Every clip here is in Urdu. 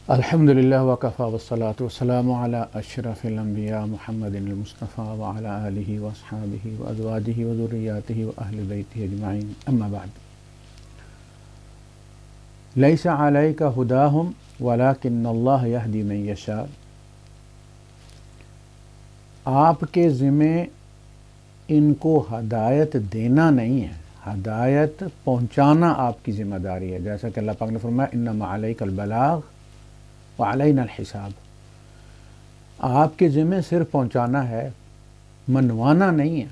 الحمدللہ وکفی والصلاۃ والسلام علی اشرف الانبیاء محمد المصطفیٰ وعلی آلہ واصحابہ وازواجہ وذریاتہ واہل بیتہ اجمعین، اما بعد۔ لیس علیک ہداہم ولکن اللہ یہدی من یشاء۔ آپ کے ذمہ ان کو ہدایت دینا نہیں ہے، ہدایت پہنچانا آپ کی ذمہ داری ہے، جیسا کہ اللہ پاک نے فرمایا انما علیک البلاغ وعلینا الحساب۔ آپ کے ذمہ صرف پہنچانا ہے، منوانا نہیں ہے،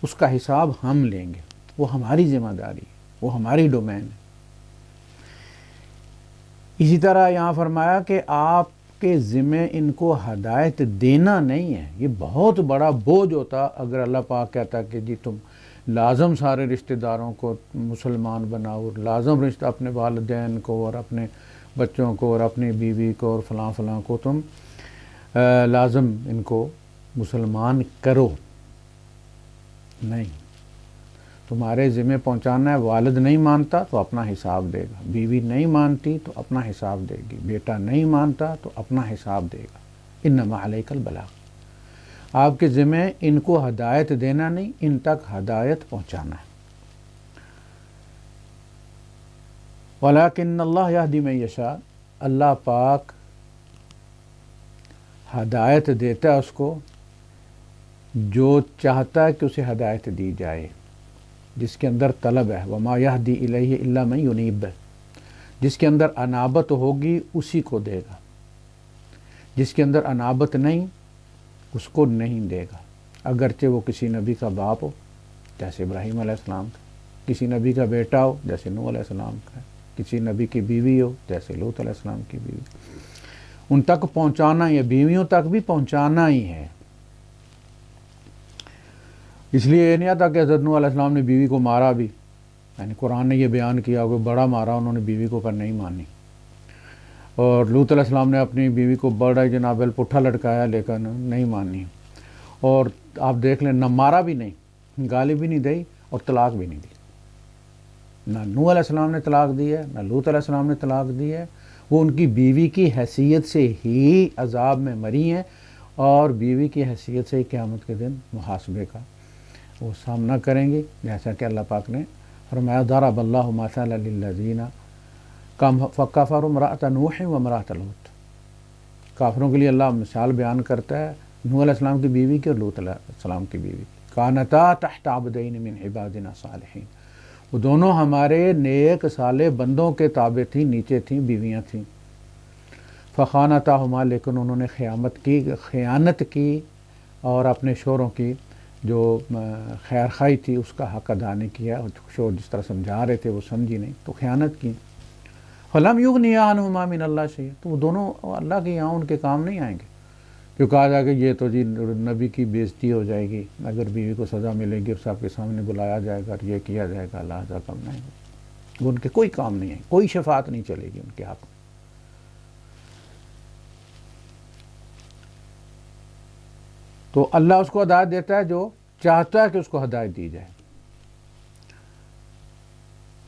اس کا حساب ہم لیں گے، وہ ہماری ذمہ داری ہے، وہ ہماری ڈومین ہے۔ اسی طرح یہاں فرمایا کہ آپ کے ذمہ ان کو ہدایت دینا نہیں ہے۔ یہ بہت بڑا بوجھ ہوتا اگر اللہ پاک کہتا کہ جی تم لازم سارے رشتہ داروں کو مسلمان بناؤ، لازم رشتہ اپنے والدین کو اور اپنے بچوں کو اور اپنی بیوی کو اور فلاں فلاں کو تم لازم ان کو مسلمان کرو۔ نہیں، تمہارے ذمہ پہنچانا ہے۔ والد نہیں مانتا تو اپنا حساب دے گا، بیوی نہیں مانتی تو اپنا حساب دے گی، بیٹا نہیں مانتا تو اپنا حساب دے گا۔ انما علیک البلاغ۔ آپ کے ذمہ ان کو ہدایت دینا نہیں، ان تک ہدایت پہنچانا ہے۔ وَلَكِنَّ اللَّهَ يَهْدِي مَن يَشَاءُ۔ اللہ پاک ہدایت دیتا ہے اس کو جو چاہتا ہے کہ اسے ہدایت دی جائے، جس کے اندر طلب ہے۔ وَمَا يَهْدِي إِلَيْهِ إِلَّا مَن يُنِيبُ۔ جس کے اندر انابت ہوگی اسی کو دے گا، جس کے اندر انابت نہیں اس کو نہیں دے گا، اگرچہ وہ کسی نبی کا باپ ہو جیسے ابراہیم علیہ السلام کا، کسی نبی کا بیٹا ہو جیسے نوح علیہ السلام کا، کسی نبی کی بیوی ہو جیسے لوط علیہ السلام کی بیوی۔ ان تک پہنچانا یا بیویوں تک بھی پہنچانا ہی ہے۔ اس لیے یہ نہیں آتا کہ حضرت نوح علیہ السلام نے بیوی کو مارا بھی، یعنی قرآن نے یہ بیان کیا کہ بڑا مارا انہوں نے بیوی کو، پر نہیں مانی۔ اور لوط علیہ السلام نے اپنی بیوی کو بڑا جناب پٹھا لٹکایا لیکن نہیں مانی۔ اور آپ دیکھ لیں، نہ مارا بھی نہیں، گالی بھی نہیں دی اور طلاق بھی نہیں دی۔ نہ نوح علیہ السلام نے طلاق دی ہے، نہ لوط علیہ السلام نے طلاق دی ہے۔ وہ ان کی بیوی کی حیثیت سے ہی عذاب میں مری ہیں، اور بیوی کی حیثیت سے ہی قیامت کے دن محاسبے کا وہ سامنا کریں گے، جیسا کہ اللہ پاک نے فرمایا ضرب اللہ مثلا للذین فکفروا امرأۃ نوح وامرأۃ لوط۔ کافروں کے لیے اللہ مثال بیان کرتا ہے نوح علیہ السلام کی بیوی کی اور لوط علیہ السلام کی بیوی کی۔ کانتا تحت عبدین من عبادنا صالحین۔ وہ دونوں ہمارے نیک صالح بندوں کے تابع تھیں، نیچے تھیں، بیویاں تھیں۔ فخانتاہما، لیکن انہوں نے خیانت کی اور اپنے شوہروں کی جو خیر خواہی تھی اس کا حق ادا نہیں کیا، اور شوہر جس طرح سمجھا رہے تھے وہ سمجھی نہیں تو خیانت کی۔ فلم یغنیا عنہما من اللہ شیئا، تو وہ دونوں اللہ کے یہاں ان کے کام نہیں آئیں گے۔ جو کہا جائے کہ یہ تو جی نبی کی بےزتی ہو جائے گی، اگر بیوی کو سزا ملے گی اور سب کے سامنے بلایا جائے گا اور یہ کیا جائے گا، لہٰذا کم نہیں ہوگا، وہ ان کے کوئی کام نہیں ہے، کوئی شفاعت نہیں چلے گی ان کے حق میں۔ تو اللہ اس کو ہدایت دیتا ہے جو چاہتا ہے کہ اس کو ہدایت دی جائے۔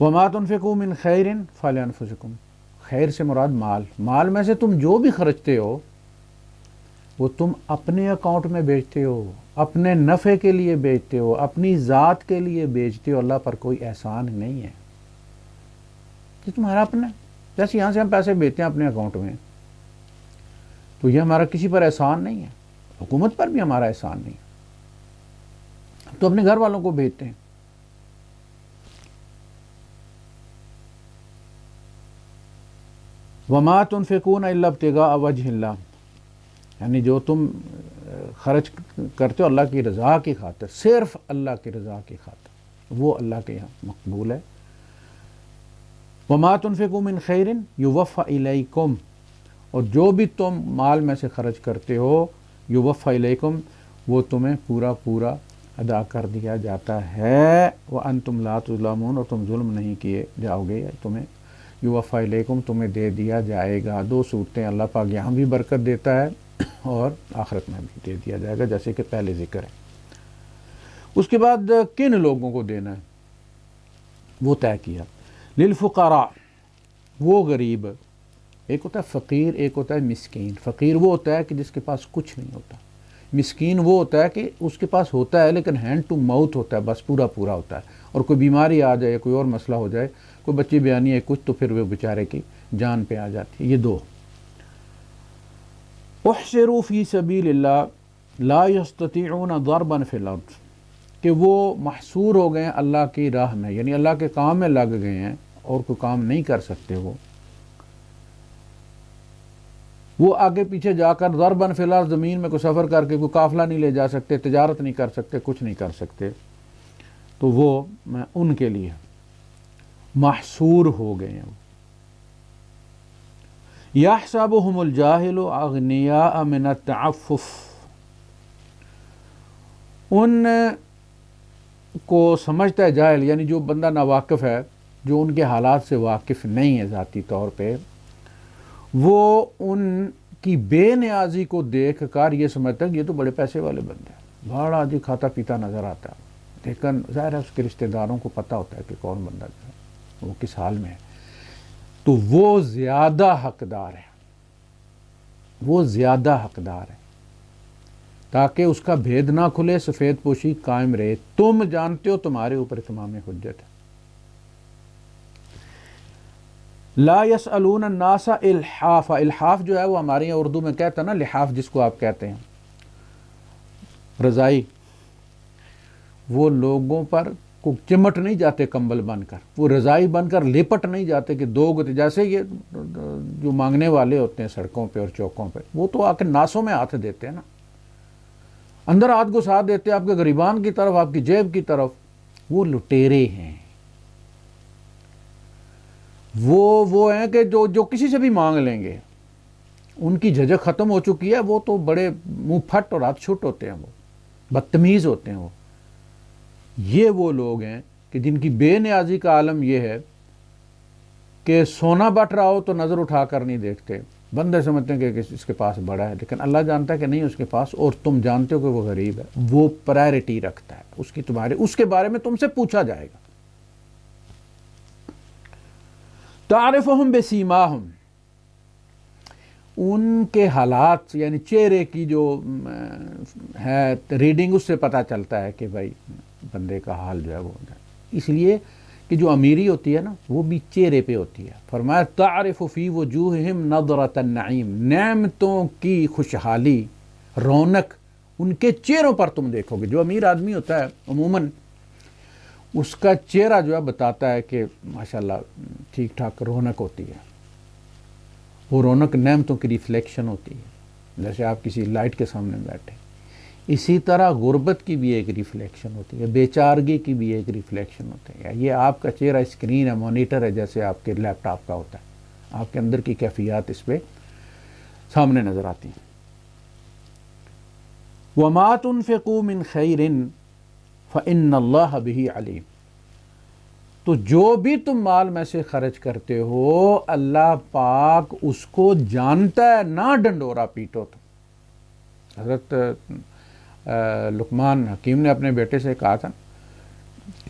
وَمَا تُنْفِقُوا مِنْ خَيْرٍ فَلِأَنفُسِكُمْ۔ خیر سے مراد مال میں سے تم جو بھی خرچتے ہو وہ تم اپنے اکاؤنٹ میں بیچتے ہو، اپنے نفع کے لیے بیچتے ہو، اپنی ذات کے لیے بیچتے ہو، اللہ پر کوئی احسان نہیں ہے، یہ تمہارا اپنا ہے۔ جیسے یہاں سے ہم پیسے بیچتے ہیں اپنے اکاؤنٹ میں، تو یہ ہمارا کسی پر احسان نہیں ہے، حکومت پر بھی ہمارا احسان نہیں ہے، ہم تو اپنے گھر والوں کو بیچتے ہیں۔ وَمَا تُنْفِقُونَ إِلَّا ابْتِغَاءَ وَجْهِ اللَّهِ، یعنی جو تم خرچ کرتے ہو اللہ کی رضا کی خاطر، صرف اللہ کی رضا کی خاطر، وہ اللہ کے یہاں مقبول ہے۔ وَمَا تُنْفِقُوا مِنْ خَيْرٍ يُوَفَّ إِلَيْكُمْ، اور جو بھی تم مال میں سے خرچ کرتے ہو يُوَفَّ إِلَيْكُمْ، وہ تمہیں پورا پورا ادا کر دیا جاتا ہے۔ وَأَنْتُمْ لَا تُظْلَمُونَ، اور تم ظلم نہیں کیے جاؤ گے، تمہیں یوفا الیکم، تمہیں دے دیا جائے گا۔ دو صورتیں اللہ پاک یہاں بھی برکت دیتا ہے اور آخرت میں بھی دے دیا جائے گا، جیسے کہ پہلے ذکر ہے۔ اس کے بعد کن لوگوں کو دینا ہے وہ طے کیا۔ للفقراء، وہ غریب، ایک ہوتا ہے فقیر، ایک ہوتا ہے مسکین۔ فقیر وہ ہوتا ہے کہ جس کے پاس کچھ نہیں ہوتا، مسکین وہ ہوتا ہے کہ اس کے پاس ہوتا ہے لیکن ہینڈ ٹو ماؤتھ ہوتا ہے، بس پورا پورا ہوتا ہے، اور کوئی بیماری آ جائے، کوئی اور مسئلہ ہو جائے، کوئی بچی بیانی ہے کچھ، تو پھر وہ بیچارے کی جان پہ آ جاتی ہے۔ یہ دو۔ احشروا فی سبیل اللہ لا یستطیعون ضربا فی الارض، کہ وہ محصور ہو گئے ہیں اللہ کی راہ میں، یعنی اللہ کے کام میں لگ گئے ہیں اور کوئی کام نہیں کر سکتے۔ وہ آگے پیچھے جا کر ضرباً فی الارض، زمین میں کوئی سفر کر کے کوئی قافلہ نہیں لے جا سکتے، تجارت نہیں کر سکتے، کچھ نہیں کر سکتے، تو وہ ان کے لیے محصور ہو گئے ہیں۔ یحسبهم الجاہل اغنیاء من التعفف، ان کو سمجھتا ہے جاہل، یعنی جو بندہ ناواقف ہے، جو ان کے حالات سے واقف نہیں ہے ذاتی طور پہ، وہ ان کی بے نیازی کو دیکھ کر یہ سمجھتا ہے کہ یہ تو بڑے پیسے والے بندے ہیں، بڑا جی کھاتا پیتا نظر آتا ہے، لیکن ظاہر ہے اس کے رشتہ داروں کو پتہ ہوتا ہے کہ کون بندہ جو ہے وہ کس حال میں ہے، تو وہ زیادہ حقدار ہے، وہ زیادہ حقدار ہے، تاکہ اس کا بھید نہ کھلے، سفید پوشی قائم رہے۔ تم جانتے ہو تمہارے اوپر اتمام حجت ہے۔ لا یسألون الناس الحاف، الحاف جو ہے وہ ہمارے یہاں اردو میں کہتا ہے نا لحاف، جس کو آپ کہتے ہیں رضائی، وہ لوگوں پر کو چمٹ نہیں جاتے کمبل بن کر، وہ رضائی بن کر لپٹ نہیں جاتے کہ دو گتے، جیسے یہ جو مانگنے والے ہوتے ہیں سڑکوں پہ اور چوکوں پہ، وہ تو آ کے ناسوں میں ہاتھ دیتے ہیں نا، اندر ہاتھ گھسا دیتے ہیں آپ کے غریبان کی طرف، آپ کی جیب کی طرف۔ وہ لٹیرے ہیں، وہ ہیں کہ جو کسی سے بھی مانگ لیں گے، ان کی جھجک ختم ہو چکی ہے، وہ تو بڑے منہ پھٹ اور ہاتھ چھٹ ہوتے ہیں، وہ بدتمیز ہوتے ہیں۔ یہ وہ لوگ ہیں کہ جن کی بے نیازی کا عالم یہ ہے کہ سونا بٹ رہا ہو تو نظر اٹھا کر نہیں دیکھتے، بندے سمجھتے ہیں کہ اس کے پاس بڑا ہے، لیکن اللہ جانتا ہے کہ نہیں اس کے پاس، اور تم جانتے ہو کہ وہ غریب ہے، وہ پرائرٹی رکھتا ہے، اس کے بارے میں تم سے پوچھا جائے گا۔ تعرفہم بسیماہم، ان کے حالات یعنی چہرے کی جو ہے ریڈنگ، اس سے پتہ چلتا ہے کہ بھائی بندے کا حال جو ہے وہ ہوتا ہے۔ اس لیے کہ جو امیری ہوتی ہے نا وہ بھی چہرے پہ ہوتی ہے۔ فرمایا تعرف فی وجوہہم نظرۃ النعیم، نعمتوں کی خوشحالی، رونق ان کے چہروں پر تم دیکھو گے۔ جو امیر آدمی ہوتا ہے عموماً اس کا چہرہ جو ہے بتاتا ہے کہ ماشاءاللہ ٹھیک ٹھاک رونق ہوتی ہے، وہ رونق نعمتوں کی ریفلیکشن ہوتی ہے، جیسے آپ کسی لائٹ کے سامنے بیٹھے، اسی طرح غربت کی بھی ایک ریفلیکشن ہوتی ہے، بیچارگی کی بھی ایک ریفلیکشن ہوتی ہے۔ یہ آپ کا چہرہ اسکرین ہے، مانیٹر ہے، جیسے آپ کے لیپ ٹاپ کا ہوتا ہے، آپ کے اندر کی کیفیات اس پہ سامنے نظر آتی ہیں۔ وَمَا تُنْفِقُوا مِنْ خَيْرٍ فَإِنَّ اللَّهَ بِهِ عَلِيمٌ، تو جو بھی تم مال میں سے خرچ کرتے ہو اللہ پاک اس کو جانتا ہے، نہ ڈنڈورا پیٹو۔ تو حضرت لقمان حکیم نے اپنے بیٹے سے کہا تھا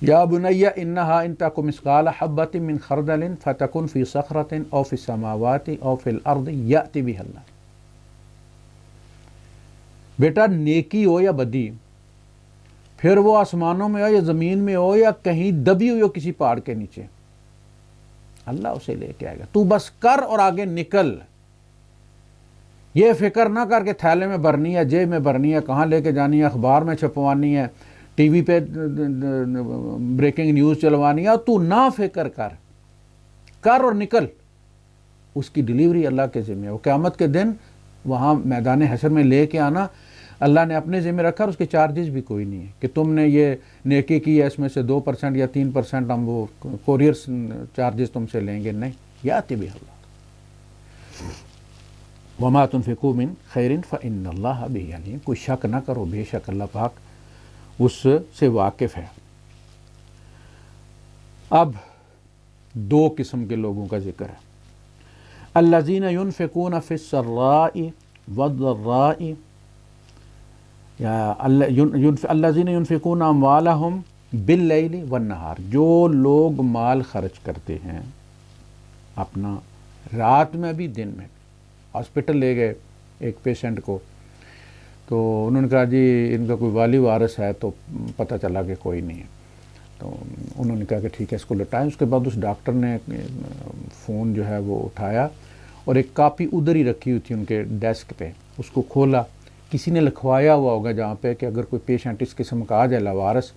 یا بنی انہا ان تک مثقال حبۃ من خردل فتکن فی صخرۃ او فی السماوات او فی الارض یأتی بہ اللہ، بیٹا نیکی ہو یا بدی، پھر وہ آسمانوں میں ہو یا زمین میں ہو یا کہیں دبی ہوئی ہو کسی پہاڑ کے نیچے، اللہ اسے لے کے آئے گا۔ تو بس کر اور آگے نکل، یہ فکر نہ کر کے تھیلے میں بھرنی ہے، جیب میں بھرنی ہے، کہاں لے کے جانی ہے، اخبار میں چھپوانی ہے، ٹی وی پہ بریکنگ نیوز چلوانی ہے، تو نہ فکر کر اور نکل، اس کی ڈیلیوری اللہ کے ذمہ ہے۔ وہ قیامت کے دن وہاں میدان حشر میں لے کے آنا اللہ نے اپنے ذمہ رکھا، اور اس کے چارجز بھی کوئی نہیں ہے کہ تم نے یہ نیکی کی ہے اس میں سے 2% یا 3% ہم وہ کوریئر چارجز تم سے لیں گے، نہیں، یاتی بہ اللہ۔ وَمَا تُنْفِقُوا مِنْ خَيْرٍ فَإِنَّ اللَّهَ بِهِ عَلِيمٌ، کوئی شک نہ کرو، بے شک اللہ پاک اس سے واقف ہے۔ اب دو قسم کے لوگوں کا ذکر ہے، الَّذِينَ يُنْفِقُونَ فِي السَّرَّاءِ وَالضَّرَّاءِ، یا الَّذِينَ يُنْفِقُونَ أَمْوَالَهُمْ بِاللَّيْلِ وَالنَّهَارِ، جو لوگ مال خرچ کرتے ہیں اپنا رات میں بھی دن میں بھی۔ ہاسپٹل لے گئے ایک پیشنٹ کو، تو انہوں نے کہا جی ان کا کوئی والی وارث ہے، تو پتہ چلا کہ کوئی نہیں ہے، تو انہوں نے کہا کہ ٹھیک ہے اس کو لٹائیں۔ اس کے بعد اس ڈاکٹر نے فون جو ہے وہ اٹھایا اور ایک کاپی ادھر ہی رکھی ہوئی تھی ان کے ڈیسک پہ، اس کو کھولا، کسی نے لکھوایا ہوا ہوگا جہاں پہ کہ اگر کوئی پیشنٹ اس قسم کا آ جائے لاوارث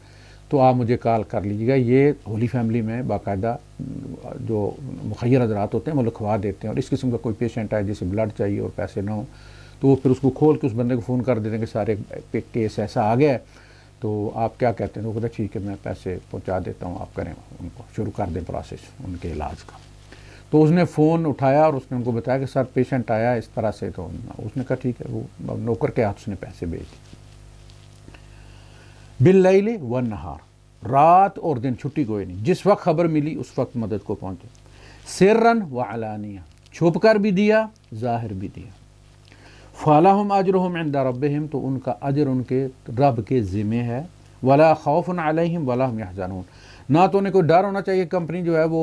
تو آپ مجھے کال کر لیجیے گا۔ یہ ہولی فیملی میں باقاعدہ جو مخیر حضرات ہوتے ہیں وہ لکھوا دیتے ہیں، اور اس قسم کا کوئی پیشنٹ آئے جسے بلڈ چاہیے اور پیسے نہ ہوں تو وہ پھر اس کو کھول کے اس بندے کو فون کر دیتے ہیں کہ سارے کیس ایسا آ گیا ہے تو آپ کیا کہتے ہیں، وہ کہتا ہے ٹھیک ہے میں پیسے پہنچا دیتا ہوں، آپ کریں ان کو شروع کر دیں پروسیس ان کے علاج کا۔ تو اس نے فون اٹھایا اور اس نے ان کو بتایا کہ سر پیشنٹ آیا اس طرح سے، تو اس نے کہا ٹھیک ہے، وہ نوکر کے ہاتھ اس نے پیسے بھیج دیے۔ باللیل والنہار، رات اور دن چھٹی کوئی نہیں، جس وقت خبر ملی اس وقت مدد کو پہنچے، سرًا وعلانیہ، چھپ کر بھی دیا ظاہر بھی دیا۔ فَلَهُمْ أَجْرُهُمْ عِنْدَ رَبِّهِمْ، تو ان کا اجر ان کے رب کے ذمے ہے، وَلَا خَوْفٌ عَلَيْهِمْ وَلَا هُمْ يَحْزَنُونَ، نہ تو انہیں کوئی ڈر ہونا چاہیے کمپنی جو ہے وہ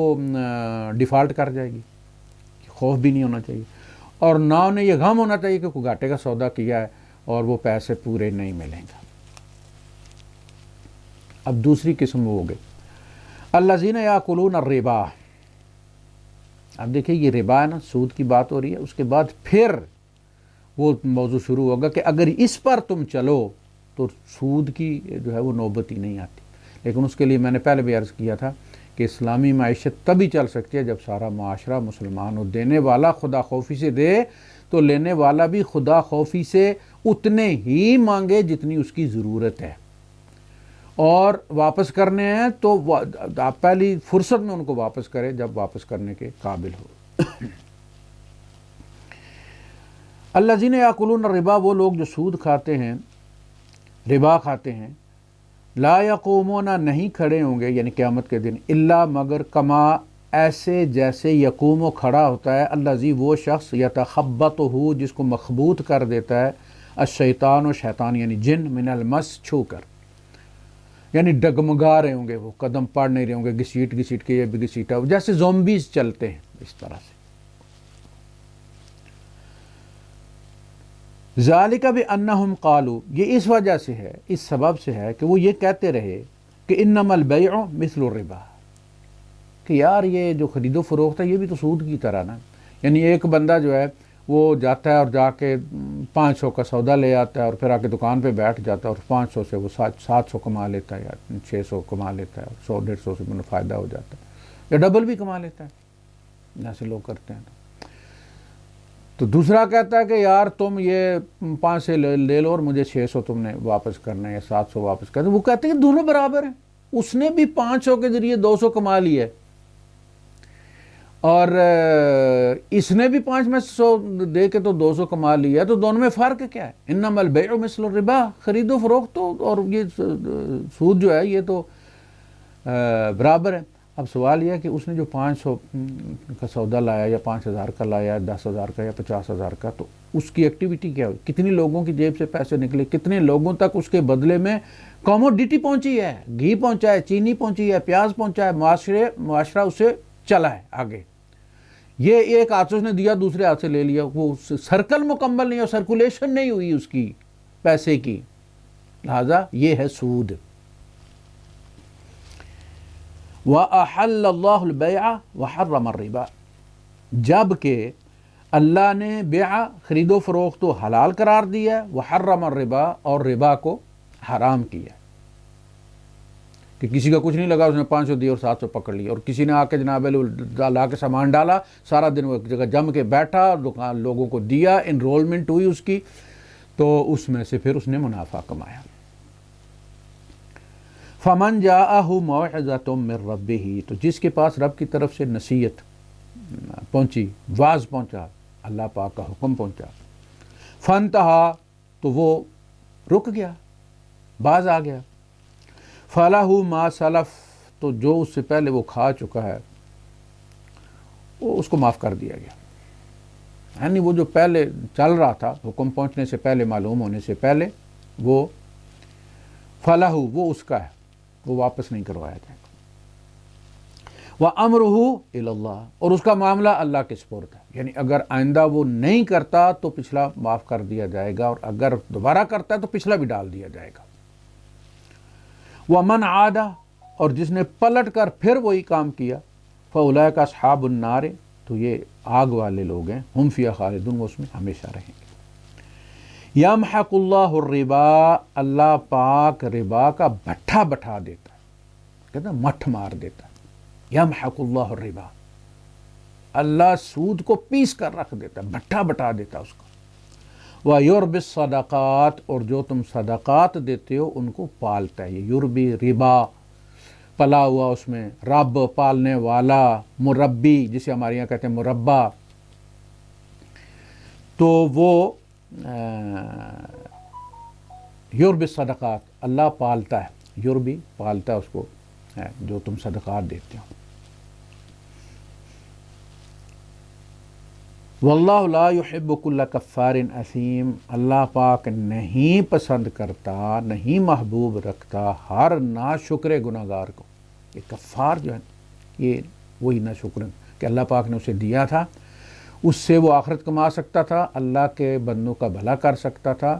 ڈیفالٹ کر جائے گی، خوف بھی نہیں ہونا چاہیے، اور نہ انہیں یہ غم ہونا چاہیے کہ کوئی گھاٹے کا سودا کیا ہے اور وہ پیسے پورے نہیں ملیں گے۔ اب دوسری قسم وہ ہو گئی الذین یاکلون الربا۔ اب دیکھیں یہ ربا ہے نا، سود کی بات ہو رہی ہے، اس کے بعد پھر وہ موضوع شروع ہوگا کہ اگر اس پر تم چلو تو سود کی جو ہے وہ نوبت ہی نہیں آتی۔ لیکن اس کے لیے میں نے پہلے بھی عرض کیا تھا کہ اسلامی معیشت تبھی چل سکتی ہے جب سارا معاشرہ مسلمان ہو، دینے والا خدا خوفی سے دے تو لینے والا بھی خدا خوفی سے اتنے ہی مانگے جتنی اس کی ضرورت ہے، اور واپس کرنے ہیں تو آپ پہلی فرصت میں ان کو واپس کرے جب واپس کرنے کے قابل ہو۔ الذین یاکلون الربا، وہ لوگ جو سود کھاتے ہیں، ربا کھاتے ہیں، لا یقومون، نہیں کھڑے ہوں گے یعنی قیامت کے دن، الا مگر کما، ایسے جیسے یقوم و کھڑا ہوتا ہے، الذی وہ شخص، یتخبطہ جس کو مخبوط کر دیتا ہے، الشیطان و شیطان یعنی جن، من المس چھو کر، یعنی ڈگمگا رہے ہوں گے، وہ قدم پڑ نہیں رہے ہوں گے، گھسیٹ گھسیٹ کے یہ بھی گھسیٹا، جیسے زومبیز چلتے ہیں اس طرح سے۔ ذالک بانہم قالوا، یہ اس وجہ سے ہے، اس سبب سے ہے کہ وہ یہ کہتے رہے کہ انما البیع مثل الربا، کہ یار یہ جو خرید و فروخت ہے یہ بھی تو سود کی طرح نا، یعنی ایک بندہ جو ہے وہ جاتا ہے اور جا کے 500 کا سودا لے آتا ہے اور پھر آ کے دکان پہ بیٹھ جاتا ہے اور 500 سے وہ 700 کما لیتا ہے یا 600 کما لیتا ہے، 100-150 سے انہیں فائدہ ہو جاتا ہے، یا ڈبل بھی کما لیتا ہے، ایسے لوگ کرتے ہیں۔ تو دوسرا کہتا ہے کہ یار تم یہ 500 لے لو اور مجھے 600 تم نے واپس کرنا ہے یا 700 واپس کرنا ہے۔ وہ کہتے ہیں کہ دونوں برابر ہیں، اس نے بھی 500 کے ذریعے 200 کما لیا ہے اور اس نے بھی 5 میں 100 دے کے تو 200 کما لیا ہے، تو دونوں میں فرق کیا ہے؟ انما البیع مثل الربا، خرید و فروخت تو اور یہ سود جو ہے یہ تو برابر ہے۔ اب سوال یہ ہے کہ اس نے جو 500 کا سودا لایا یا 5000 کا لایا، 10,000 کا یا 50,000 کا، تو اس کی ایکٹیویٹی کیا ہوئی؟ کتنی لوگوں کی جیب سے پیسے نکلے، کتنے لوگوں تک اس کے بدلے میں کوموڈیٹی پہنچی ہے، گھی پہنچا ہے، چینی پہنچی ہے، پیاز پہنچا ہے، معاشرہ اسے چلا ہے آگے۔ یہ ایک ہاتھ سے اس نے دیا، دوسرے ہاتھ سے لے لیا، وہ سرکل مکمل نہیں، اور سرکولیشن نہیں ہوئی اس کی پیسے کی، لہذا یہ ہے سود۔ وَأَحَلَّ اللَّهُ الْبَيْعَ وَحَرَّمَ الرِّبَا، جبکہ اللہ نے بیع خرید و فروخت کو حلال قرار دیا ہے، وحرم الربا اور ربا کو حرام کیا ہے، کہ کسی کا کچھ نہیں لگا، اس نے 500 دیا اور 700 پکڑ لیا، اور کسی نے آ کے جناب لا کے سامان ڈالا، سارا دن وہ ایک جگہ جم کے بیٹھا، دکان لوگوں کو دیا، انرولمنٹ ہوئی اس کی، تو اس میں سے پھر اس نے منافع کمایا۔ فمن جاءہ موعظۃ من ربہ، تو جس کے پاس رب کی طرف سے نصیحت پہنچی، واعظ پہنچا، اللہ پاک کا حکم پہنچا، فانتہا، تو وہ رک گیا، باز آ گیا، فلہ ما سلف، تو جو اس سے پہلے وہ کھا چکا ہے وہ اس کو معاف کر دیا گیا، یعنی وہ جو پہلے چل رہا تھا حکم پہنچنے سے پہلے، معلوم ہونے سے پہلے، وہ فلہ، وہ اس کا ہے، وہ واپس نہیں کروایا جائے گا۔ وَأَمْرُهُ إِلَى اللَّهِ، اور اس کا معاملہ اللہ کے سپرد ہے، یعنی اگر آئندہ وہ نہیں کرتا تو پچھلا معاف کر دیا جائے گا، اور اگر دوبارہ کرتا ہے تو پچھلا بھی ڈال دیا جائے گا۔ وَمَنْ عَادَ، اور جس نے پلٹ کر پھر وہی کام کیا، فَأُولَٰئِکَ أَصْحَابُ النَّارِ، تو یہ آگ والے لوگ ہیں، ہم فیہا خالدون، وہ اس میں ہمیشہ رہیں گے۔ یمحق اللہ الربا، اللہ پاک ربا کا بٹھا بٹھا دیتا ہے، کہتے ہیں مٹھ مار دیتا ہے۔ یمحق اللہ الربا، اللہ سود کو پیس کر رکھ دیتا ہے، بٹھا بٹھا دیتا ہے اس کو۔ وَيُرْبِ الصَّدَقَاتِ، اور جو تم صدقات دیتے ہو ان کو پالتا ہے۔ یہ یربی ربا پلا ہوا، اس میں رب پالنے والا، مربی جسے ہمارے یہاں کہتے ہیں مربع، تو وہ یربی الصدقات، اللہ پالتا ہے، یربی پالتا ہے اس کو جو تم صدقات دیتے ہو۔ واللہ لا يحب كل کفار اثیم، اللہ پاک نہیں پسند کرتا، نہیں محبوب رکھتا ہر ناشکر گناہگار کو۔ یہ کفار جو ہے یہ وہی ناشکر کہ اللہ پاک نے اسے دیا تھا، اس سے وہ آخرت کما سکتا تھا، اللہ کے بندوں کا بھلا کر سکتا تھا۔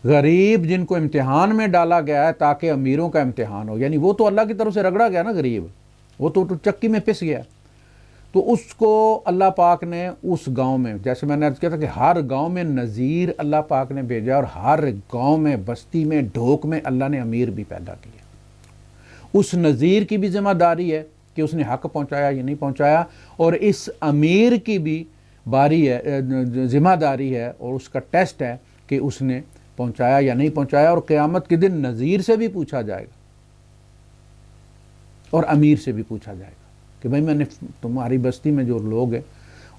غریب جن کو امتحان میں ڈالا گیا ہے تاکہ امیروں کا امتحان ہو، یعنی وہ تو اللہ کی طرف سے رگڑا گیا نا، غریب وہ تو چکی میں پس گیا، تو اس کو اللہ پاک نے اس گاؤں میں، جیسے میں نے عرض کیا تھا کہ ہر گاؤں میں نذیر اللہ پاک نے بھیجا، اور ہر گاؤں میں، بستی میں، ڈھوک میں اللہ نے امیر بھی پیدا کیا۔ اس نذیر کی بھی ذمہ داری ہے کہ اس نے حق پہنچایا یا نہیں پہنچایا، اور اس امیر کی بھی باری ہے، ذمہ داری ہے، اور اس کا ٹیسٹ ہے کہ اس نے پہنچایا یا نہیں پہنچایا، اور قیامت کے دن نذیر سے بھی پوچھا جائے گا اور امیر سے بھی پوچھا جائے گا کہ بھائی میں نے تمہاری بستی میں جو لوگ ہیں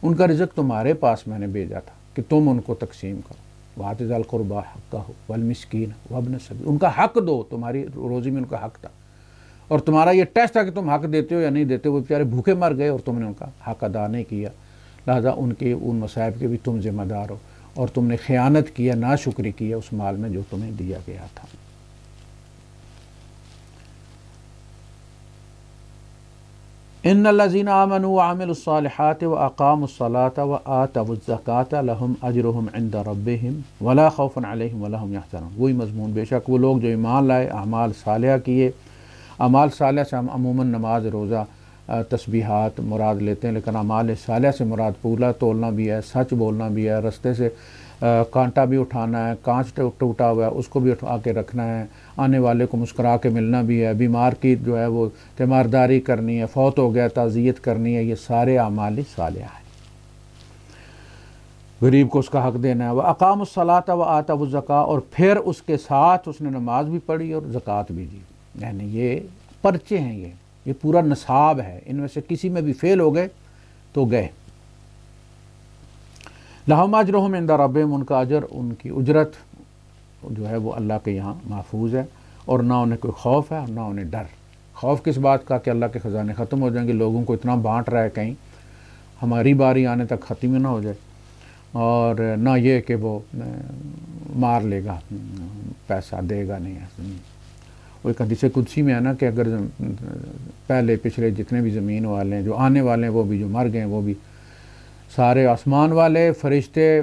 ان کا رزق تمہارے پاس میں نے بھیجا تھا کہ تم ان کو تقسیم کرو، وَآتِ ذَا الْقُرْبَىٰ حَقَّهُ وَالْمِسْكِينَ وَابْنَ السَّبِيلِ، ان کا حق دو، تمہاری روزی میں ان کا حق تھا، اور تمہارا یہ ٹیسٹ ہے کہ تم حق دیتے ہو یا نہیں دیتے ہو۔ وہ بیچارے بھوکے مر گئے اور تم نے ان کا حق ادا نہیں کیا، لہذا ان مصائب کے بھی تم ذمہ دار ہو، اور تم نے خیانت کیا، ناشکری کی ہے اس مال میں جو تمہیں دیا گیا تھا۔ ان الذين آمنوا وعملوا الصالحات واقاموا الصلاة وآتوا الزكاة لهم اجرهم عند ربهم ولا خوف عليهم ولا هم يحزنون، وہی مضمون، بے شک وہ لوگ جو ایمان لائے، اعمال صالحہ کیے۔ اعمال صالحہ سے ہم عموماً نماز، روزہ، تسبیحات مراد لیتے ہیں، لیکن اعمال صالحہ سے مراد پورا تولنا بھی ہے، سچ بولنا بھی ہے، رستے سے کانٹا بھی اٹھانا ہے، کانچ ٹوٹا ہوا ہے اس کو بھی اٹھا کے رکھنا ہے، آنے والے کو مسکرا کے ملنا بھی ہے، بیمار کی جو ہے وہ تیمارداری کرنی ہے، فوت ہو گیا تعزیت کرنی ہے، یہ سارے اعمال صالحہ ہیں۔ غریب کو اس کا حق دینا ہے۔ وَأَقَامُوا الصَّلَاةَ وَآتَوُا الزَّكَاةَ، اور پھر اس کے ساتھ اس نے نماز بھی پڑھی اور زکوٰۃ بھی دی، یعنی یہ پرچے ہیں، یہ پورا نصاب ہے، ان میں سے کسی میں بھی فیل ہو گئے تو گئے۔ لَهُمْ أَجْرُهُمْ عِنْدَ رَبِّهِمْ، ان کا اجر، ان کی اجرت جو ہے وہ اللہ کے یہاں محفوظ ہے، اور نہ انہیں کوئی خوف ہے اور نہ انہیں ڈر۔ خوف کس بات کا کہ اللہ کے خزانے ختم ہو جائیں گے، لوگوں کو اتنا بانٹ رہا ہے کہیں ہماری باری آنے تک ختم ہی نہ ہو جائے، اور نہ یہ کہ وہ مار لے گا، پیسہ دے گا نہیں۔ وہ ایک حدیث قدسی میں ہے نا کہ اگر پہلے پچھلے جتنے بھی زمین والے ہیں، جو آنے والے ہیں وہ بھی، جو مر گئے ہیں وہ بھی، سارے آسمان والے فرشتے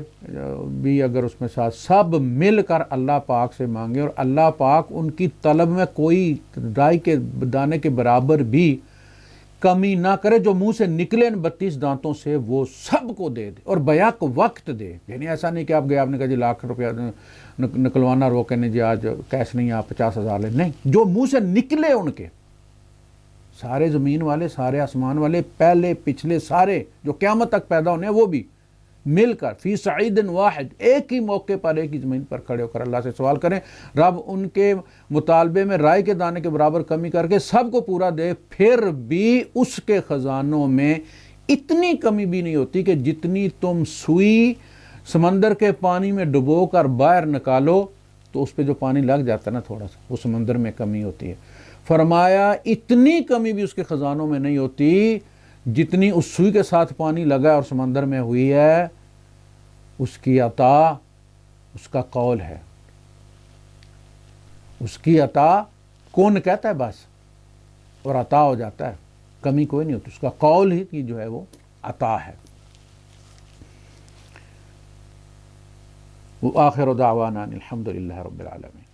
بھی اگر اس میں ساتھ، سب مل کر اللہ پاک سے مانگے، اور اللہ پاک ان کی طلب میں کوئی رائی کے دانے کے برابر بھی کمی نہ کرے، جو منہ سے نکلے ان 32 دانتوں سے وہ سب کو دے دے، اور بیک وقت دے، یعنی ایسا نہیں کہ آپ گئے، آپ نے کہا جی لاکھ روپیہ نکلوانا روکے، نہیں جی آج کیش نہیں، آپ 50,000 لیں، نہیں، جو منہ سے نکلے ان کے، سارے زمین والے، سارے آسمان والے، پہلے پچھلے سارے جو قیامت تک پیدا ہونے ہیں، وہ بھی مل کر فی صعید واحد، ایک ہی موقع پر ایک ہی زمین پر کھڑے ہو کر اللہ سے سوال کریں، رب ان کے مطالبے میں رائے کے دانے کے برابر کمی کر کے سب کو پورا دے، پھر بھی اس کے خزانوں میں اتنی کمی بھی نہیں ہوتی کہ جتنی تم سوئی سمندر کے پانی میں ڈبو کر باہر نکالو تو اس پہ جو پانی لگ جاتا ہے نا تھوڑا سا، وہ سمندر میں کمی ہوتی ہے۔ فرمایا اتنی کمی بھی اس کے خزانوں میں نہیں ہوتی جتنی اس سوئی کے ساتھ پانی لگا اور سمندر میں ہوئی ہے۔ اس کی عطا اس کا قول ہے، اس کی عطا کون کہتا ہے بس، اور عطا ہو جاتا ہے، کمی کوئی نہیں ہوتی، اس کا قول ہی کی جو ہے وہ عطا ہے۔ وآخر دعوانا الحمد للہ رب العالمین۔